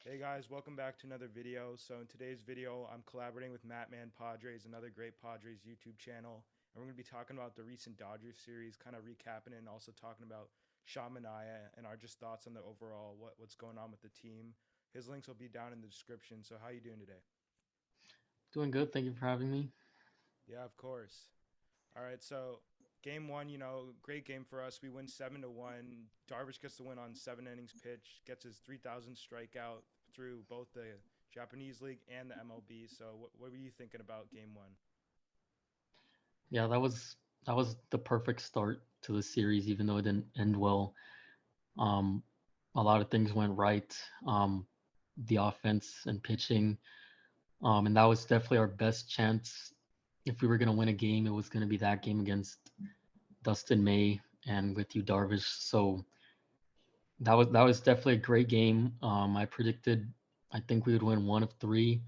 Hey guys, welcome back to another video. So in today's video, I'm collaborating with Padres, another great Padres YouTube channel, and we're going to be talking about the recent Dodgers series, kind of recapping it, and also talking about Manea and our just thoughts on the overall what's going on with the team. His links will be down in the description. So how you doing today? Doing good. Thank you for having me. Yeah, of course. All right, so game one, great game for us. We win 7-1. Darvish gets the win on 7 innings pitch, gets his 3,000 strikeout through both the Japanese League and the MLB. So what were you thinking about game one? Yeah, that was the perfect start to the series, even though it didn't end well. Um, a lot of things went right. Um, the offense and pitching, and that was definitely our best chance. If we were gonna win a game, it was gonna be that game against Dustin May and with you Darvish. So that was definitely a great game. I predicted I think we would win one of three.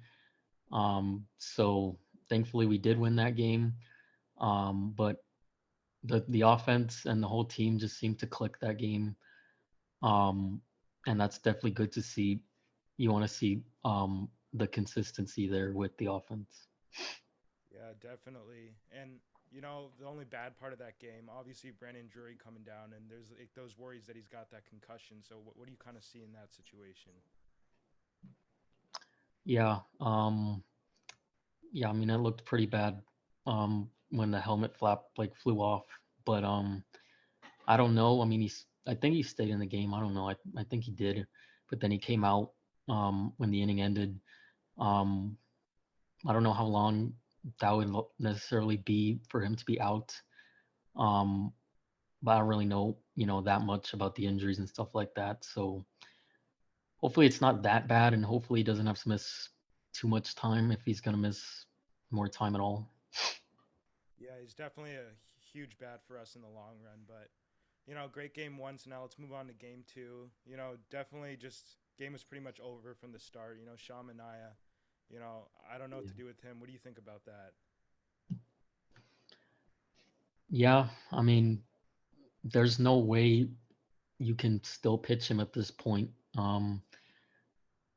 So thankfully we did win that game. But the offense and the whole team just seemed to click that game. Um, and that's definitely good to see. You want to see the consistency there with the offense. Yeah, definitely. And the only bad part of that game, obviously Brandon Drury coming down, and there's like, those worries that he's got that concussion. So what do you kind of see in that situation? Yeah, yeah. I mean, it looked pretty bad when the helmet flap like flew off. But I don't know. I mean, I think he stayed in the game. I don't know. I think he did, but then he came out when the inning ended. Um, I don't know how long that would necessarily be for him to be out. Um, but I don't really know, that much about the injuries and stuff like that. So hopefully it's not that bad, and hopefully he doesn't have to miss too much time if he's gonna miss more time at all. Yeah, he's definitely a huge bad for us in the long run, but great game one. So now let's move on to game two. Definitely just game was pretty much over from the start. Sean Manaea, I don't know what Yeah. to do with him. What do you think about that? Yeah, I mean, there's no way you can still pitch him at this point.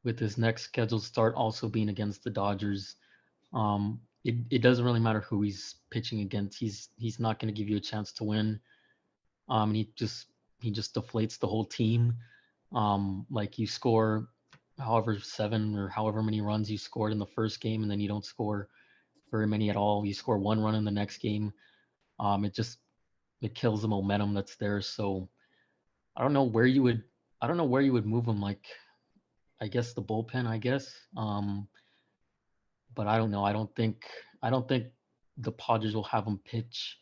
With his next scheduled start also being against the Dodgers, it doesn't really matter who he's pitching against. He's not going to give you a chance to win. And he just deflates the whole team. Like you score however seven or however many runs you scored in the first game, and then you don't score very many at all. You score one run in the next game. It kills the momentum that's there. So I don't know where you would I don't know where you would move him. Like I guess the bullpen. I guess. But I don't know. I don't think the Padres will have him pitch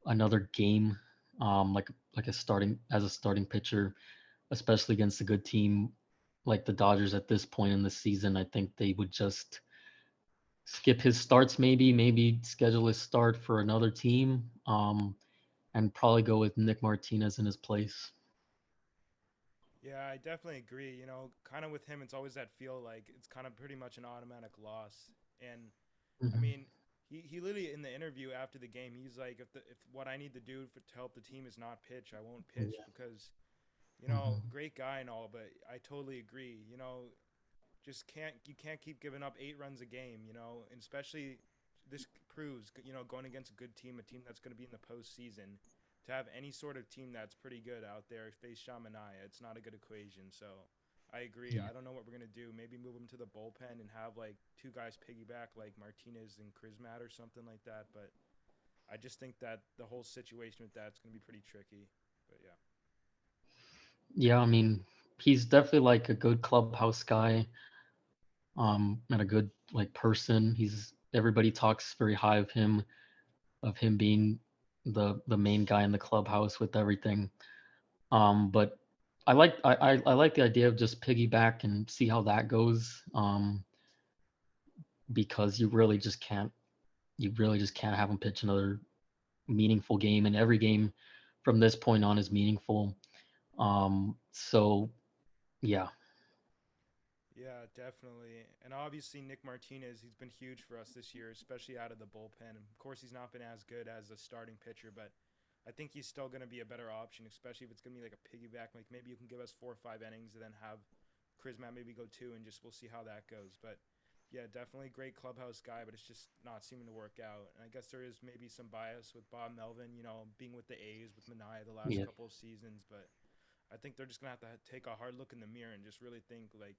another game, like a starting pitcher, especially against a good team like the Dodgers at this point in the season. I think they would just skip his starts, maybe schedule his start for another team, and probably go with Nick Martinez in his place. Yeah, I definitely agree. Kind of with him, it's always that feel like it's kind of pretty much an automatic loss. And I Hmm. mean, he literally in the interview after the game, he's like, if what I need to do to help the team is not pitch, I won't pitch Yeah. because Hmm. great guy and all, but I totally agree. Just can't keep giving up 8 runs a game. And especially this proves going against a good team, a team that's going to be in the postseason, to have any sort of team that's pretty good out there face Shamanaya, it's not a good equation. So I agree. Yeah. I don't know what we're gonna do. Maybe move him to the bullpen and have like two guys piggyback like Martinez and Krismat or something like that. But I just think that the whole situation with that's gonna be pretty tricky. But yeah. Yeah, I mean, he's definitely like a good clubhouse guy, and a good like person. He's everybody talks very high of him being the main guy in the clubhouse with everything. But I like the idea of just piggyback and see how that goes. Because you really just can't have him pitch another meaningful game, and every game from this point on is meaningful. So yeah. Yeah, definitely. And obviously, Nick Martinez, he's been huge for us this year, especially out of the bullpen. Of course, he's not been as good as a starting pitcher, but I think he's still going to be a better option, especially if it's going to be like a piggyback. Like maybe you can give us 4 or 5 innings and then have Charisma maybe go 2, and just we'll see how that goes. But yeah, definitely great clubhouse guy, but it's just not seeming to work out. And I guess there is maybe some bias with Bob Melvin, being with the A's with Manaea the last Yeah. couple of seasons. But I think they're just gonna have to take a hard look in the mirror and just really think like,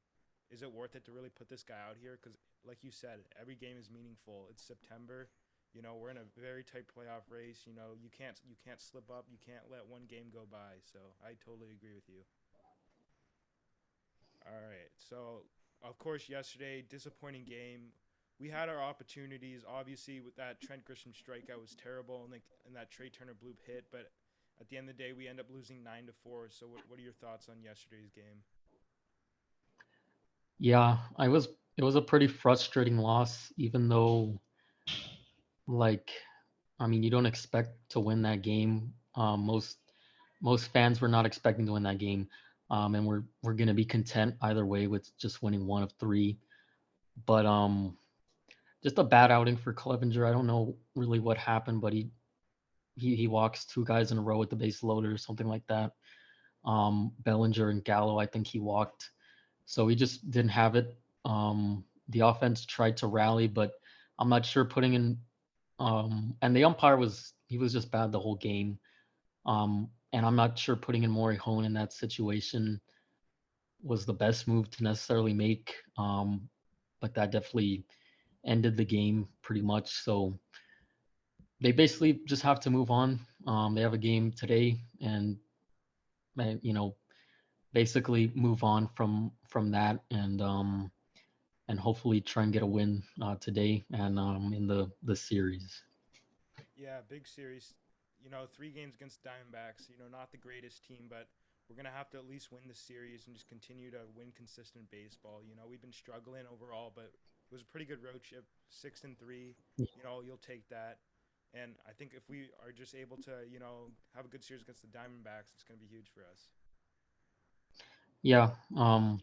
is it worth it to really put this guy out here? Because like you said, every game is meaningful. It's September. We're in a very tight playoff race. You can't slip up. You can't let one game go by. So I totally agree with you. All right. So, of course, yesterday, disappointing game. We had our opportunities. Obviously, with that Trent Grisham strikeout was terrible, and that Trey Turner bloop hit. But at the end of the day, we end up losing 9-4. So, what are your thoughts on yesterday's game? Yeah, I was it was a pretty frustrating loss, even though like I mean you don't expect to win that game. Most fans were not expecting to win that game. And we're gonna be content either way with just winning one of three. But just a bad outing for Clevenger. I don't know really what happened, but he walks two guys in a row with the base loaded or something like that. Bellinger and Gallo, I think he walked. So he just didn't have it. The offense tried to rally, but I'm not sure putting in. And the umpire was just bad the whole game. And I'm not sure putting in Morihone in that situation was the best move to necessarily make. But that definitely ended the game pretty much. So they basically just have to move on. They have a game today, and you know, basically move on from that, and hopefully try and get a win today and in the series. Yeah, big series. 3 games against Diamondbacks. Not the greatest team, but we're gonna have to at least win the series and just continue to win consistent baseball. We've been struggling overall, but it was a pretty good road trip. 6-3. You'll take that. And I think if we are just able to, have a good series against the Diamondbacks, it's gonna be huge for us. Yeah, I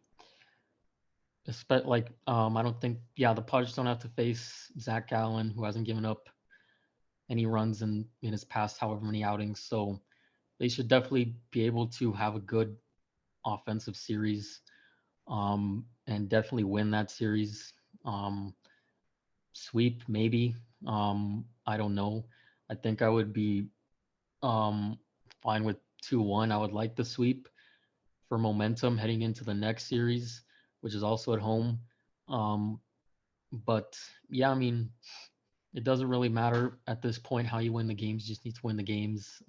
don't think the Padres don't have to face Zach Gallen, who hasn't given up any runs in his past however many outings. So they should definitely be able to have a good offensive series, and definitely win that series. Um, Sweep maybe. I don't know. I think I would be um, fine with 2-1. I would like the sweep for momentum heading into the next series, which is also at home. Um, but yeah, I mean, it doesn't really matter at this point how you win the games. You just need to win the games.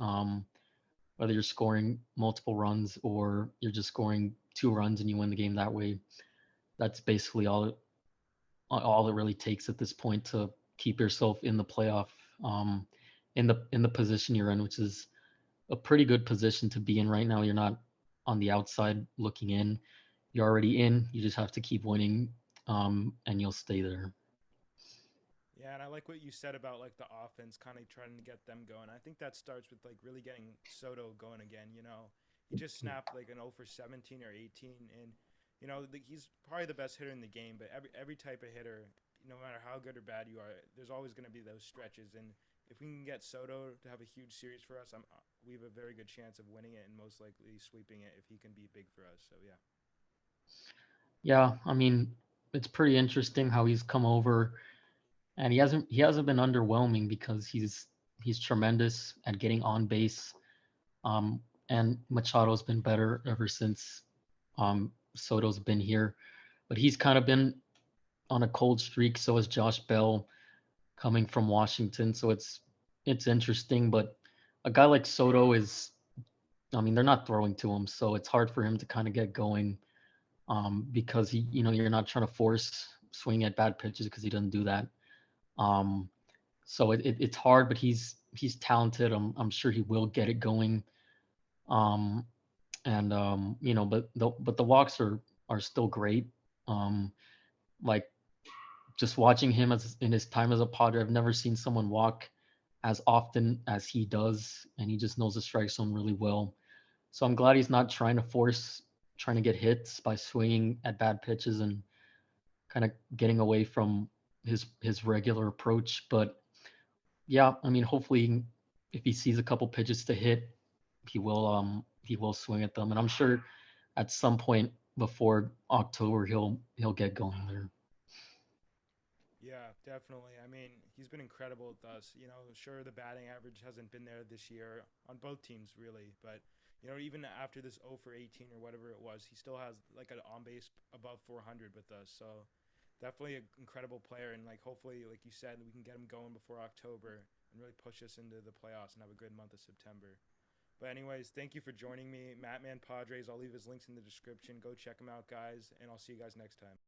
Whether you're scoring multiple runs or you're just scoring 2 runs and you win the game that way, that's basically all it really takes at this point to keep yourself in the playoff, um, in the position you're in, which is a pretty good position to be in right now. You're not on the outside looking in. You're already in. You just have to keep winning, and you'll stay there. Yeah, and I like what you said about like the offense kind of trying to get them going. I think that starts with like really getting Soto going again. He just snapped like an 0 for 17 or 18, and he's probably the best hitter in the game. But every type of hitter, no matter how good or bad you are, there's always going to be those stretches. And if we can get Soto to have a huge series for us, we have a very good chance of winning it and most likely sweeping it if he can be big for us. So yeah. Yeah, I mean, it's pretty interesting how he's come over, and he hasn't been underwhelming because he's tremendous at getting on base. And Machado's been better ever since Soto's been here, but he's kind of been on a cold streak. So is Josh Bell coming from Washington. So it's interesting, but a guy like Soto is, I mean, they're not throwing to him, so it's hard for him to kind of get going, because you're not trying to force swing at bad pitches because he doesn't do that. Um, so it's hard, but he's talented. I'm sure he will get it going. Um, and but the walks are still great. Um, like just watching him as in his time as a Padre, I've never seen someone walk as often as he does, and he just knows the strike zone really well. So I'm glad he's not trying to get hits by swinging at bad pitches and kind of getting away from his regular approach. But yeah, I mean, hopefully, if he sees a couple pitches to hit, he will swing at them, and I'm sure at some point. before October he'll get going there. Yeah, definitely. I mean, he's been incredible with us. You know, sure the batting average hasn't been there this year on both teams really, but even after this 0 for 18 or whatever it was, he still has like an on base above 400 with us. So definitely an incredible player, and like hopefully, like you said, we can get him going before October and really push us into the playoffs and have a good month of September. But anyways, thank you for joining me, Mattman Padres. I'll leave his links in the description. Go check him out, guys, and I'll see you guys next time.